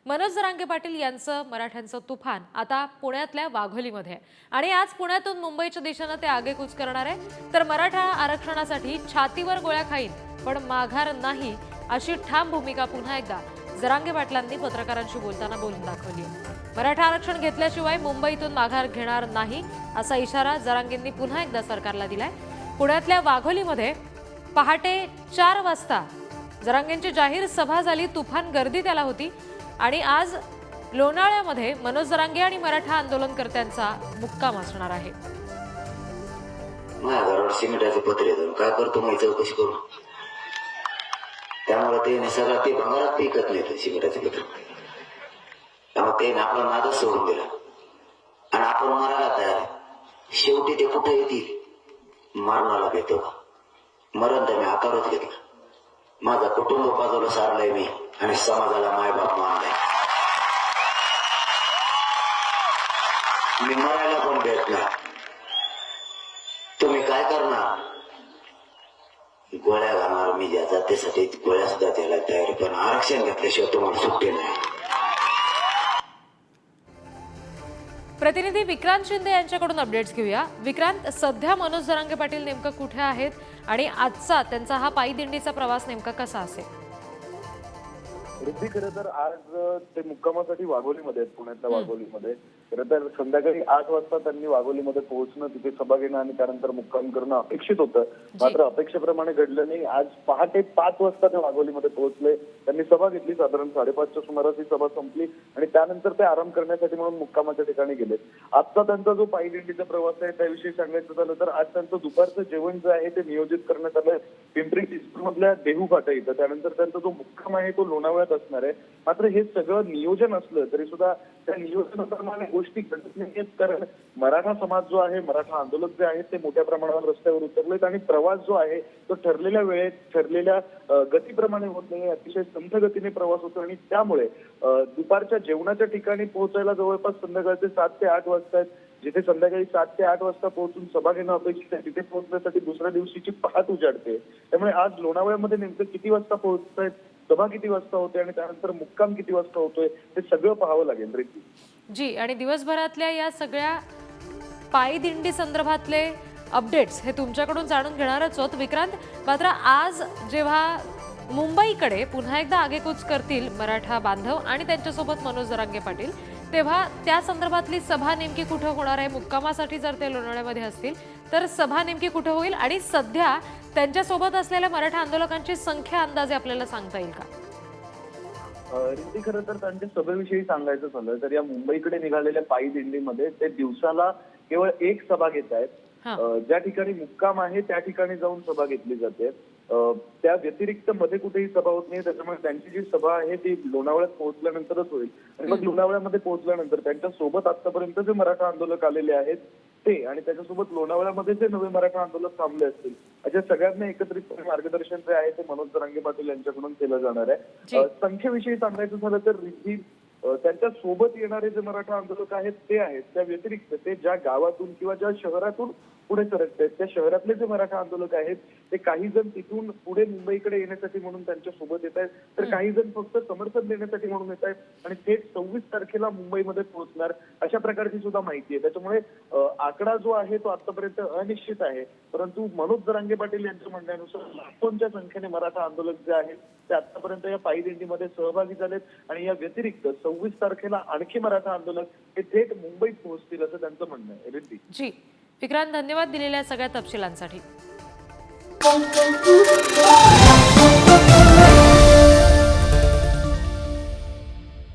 मनोज जरांगे पाटील यांचं मराठ्यांचं तुफान आता पुण्यातल्या वाघोलीमध्ये आहे आणि आज पुण्यातून मुंबईच्या दिशेने ते आगेकूच करणार आहे। तर मराठा आरक्षणासाठी छातीवर गोळ्या खाईन पण माघार नाही अशी ठाम भूमिका पुन्हा एकदा जरांगे पाटलांनी पत्रकारांशी बोलताना बोलून दाखवली आहे। मराठा आरक्षण घेतल्याशिवाय मुंबईतून माघार घेणार नाही असा इशारा जरांगेंनी पुन्हा एकदा सरकारला दिलाय। पुण्यातल्या वाघोलीमध्ये पहाटे 4 वाजता जरांगेंची जाहीर सभा झाली, तुफान गर्दी त्याला होती आणि आज लोणावळ्यामध्ये मनोज जरांगे आणि मराठा आंदोलनकर्त्यांचा मुक्काम असणार आहे। माझ्या घरावर सिमेंटाचे पत्रे देऊन काय करतो मग चौकशी करू, त्यामुळे ते निसर्गात ते भंगारात पिकत नाही सिमेंटाचे पत्र, त्यामुळे ते आपला नादच सोडून दिला आणि आपण मरायला तयार आहे। शेवटी ते कुठे येतील, मरणाला भेटतो का, मरण तर मी आकारच घेतलं। माझा कुटुंब बाजूला सारलंय मी आणि समाजाला मायबाप मानलाय। मी मरायला पण भेटणार, तुम्ही काय करणार? गोळ्या घालणार मी, ज्या जातीसाठी गोळ्या सुद्धा द्यायला तयारी, पण आरक्षण घेतल्याशिवाय तुम्हाला सुट्टी नाही। प्रतिनिधी विक्रांत शिंदे यांच्याकडून अपडेट्स घेऊया। विक्रांत, सध्या मनोज जरांगे पाटील नेमकं कुठे आहेत आणि आजचा त्यांचा हा पायी दिंडीचा प्रवास नेमका कसा असेल? रिद्धी, खरं तर आज ते मुक्कामासाठी वाघोलीमध्ये आहेत, पुण्यातल्या वाघोलीमध्ये। खरं तर संध्याकाळी 8 वाजता त्यांनी वाघोलीमध्ये पोहोचणं, तिथे सभा घेणं आणि त्यानंतर मुक्काम करणं अपेक्षित होतं, मात्र अपेक्षेप्रमाणे घडलं नाही। आज पहाटे 5 वाजता ते वाघोलीमध्ये पोहोचले, त्यांनी सभा घेतली, साधारण 5:30च्या सुमारास ही सभा संपली आणि त्यानंतर ते आराम करण्यासाठी म्हणून मुक्कामाच्या ठिकाणी गेले। आजचा त्यांचा जो पायी दिंडीचा प्रवास आहे त्याविषयी सांगायचं झालं तर आज त्यांचं दुपारचं जेवण जे आहे ते नियोजित करण्यात आलं पिंपरी चिंचवडमधल्या देहू फाटा इथं, त्यानंतर त्यांचा जो मुक्काम आहे तो लोणावळ्यात असणार आहे। मात्र हे सगळं नियोजन असलं तरी सुद्धा त्या नियोजनाप्रमाणे गोष्टी घडत नाहीयेत, कारण मराठा समाज जो आहे, मराठा आंदोलक जे आहेत ते मोठ्या प्रमाणावर रस्त्यावर उतरलेत आणि प्रवास जो आहे तो ठरलेल्या वेळेत ठरलेल्या गतीप्रमाणे होत नाही, अतिशय संथ गतीने प्रवास होतो आणि त्यामुळे दुपारच्या जेवणाच्या ठिकाणी पोहोचायला जवळपास संध्याकाळचे 7 ते 8 वाजता, जिथे संध्याकाळी 7 ते 8 वाजता पोहोचून सभा घेणं अपेक्षित आहे, तिथे पोहोचण्यासाठी दुसऱ्या दिवशीची पहाट उजाडते। त्यामुळे आज लोणावळ्यामध्ये नेमकं किती वाजता पोहोचतायत, सभा किती वाजता होते आणि त्यानंतर मुक्काम किती वाजता होतोय हे सगळं पाहावं लागेल रिद्धी जी। आणि दिवसभरातल्या या सगळ्या पायी दिंडी संदर्भातले अपडेट्स हे तुमच्याकडून जाणून घेणारच आहोत विक्रांत। मात्र आज जेव्हा मुंबईकडे पुन्हा एकदा आगेकूच करतील मराठा बांधव आणि त्यांच्यासोबत मनोज जरांगे पाटील, तेव्हा त्या संदर्भातली सभा नेमकी कुठे होणार आहे? मुक्कामासाठी जर ते लोणावळ्यामध्ये असतील तर सभा नेमकी कुठे होईल आणि सध्या त्यांच्यासोबत असलेल्या मराठा आंदोलकांची संख्या अंदाजे आपल्याला सांगता येईल का? रिद्धी, खरं तर त्यांच्या सभेविषयी सांगायचं झालं तर या मुंबईकडे निघालेल्या पायी दिंडीमध्ये ते दिवसाला केवळ 1 सभा घेत आहेत। ज्या ठिकाणी मुक्काम आहे त्या ठिकाणी जाऊन सभा घेतली जाते, त्या व्यतिरिक्त मध्ये कुठेही सभा होत नाही। त्याच्यामुळे त्यांची जी सभा आहे ती लोणावळ्यात पोहोचल्यानंतरच होईल आणि मग लोणावळ्यामध्ये पोहोचल्यानंतर त्यांच्या सोबत आतापर्यंत जे मराठा आंदोलक आलेले आहेत ते आणि त्याच्यासोबत लोणावळ्यामध्ये जे नवे मराठा आंदोलक थांबले असतील, अशा सगळ्यांना एकत्रितपणे मार्गदर्शन जे आहे ते मनोज जरांगे पाटील यांच्याकडून केलं जाणार आहे। संख्येविषयी सांगायचं झालं तर रिद्धी, त्यांच्या सोबत येणारे जे मराठा आंदोलक आहेत ते आहेत, त्या व्यतिरिक्त ते ज्या गावातून किंवा ज्या शहरातून पुढे सरकत आहेत त्या शहरातले जे मराठा आंदोलक आहेत ते काही जण तिथून पुढे मुंबईकडे येण्यासाठी म्हणून त्यांच्या सोबत येत आहेत, तर काही जण फक्त समर्थन देण्यासाठी म्हणून येत आहेत आणि थेट 26 तारखेला मुंबईमध्ये पोहोचणार अशा प्रकारची सुद्धा माहिती आहे। त्याच्यामुळे आकडा जो आहे तो आतापर्यंत अनिश्चित आहे, परंतु मनोज जरांगे पाटील यांच्या म्हणण्यानुसार लाखोंच्या संख्येने मराठा आंदोलक जे आहेत ते आतापर्यंत या पायी दिंडीमध्ये सहभागी झालेत आणि या व्यतिरिक्त 26 तारखेला आणखी मराठा आंदोलक हे थेट मुंबईत पोहोचतील असं त्यांचं म्हणणं आहे। रिद्धी जी, विक्रांत, धन्यवाद दिलेल्या सगळ्या तपशिलांसाठी।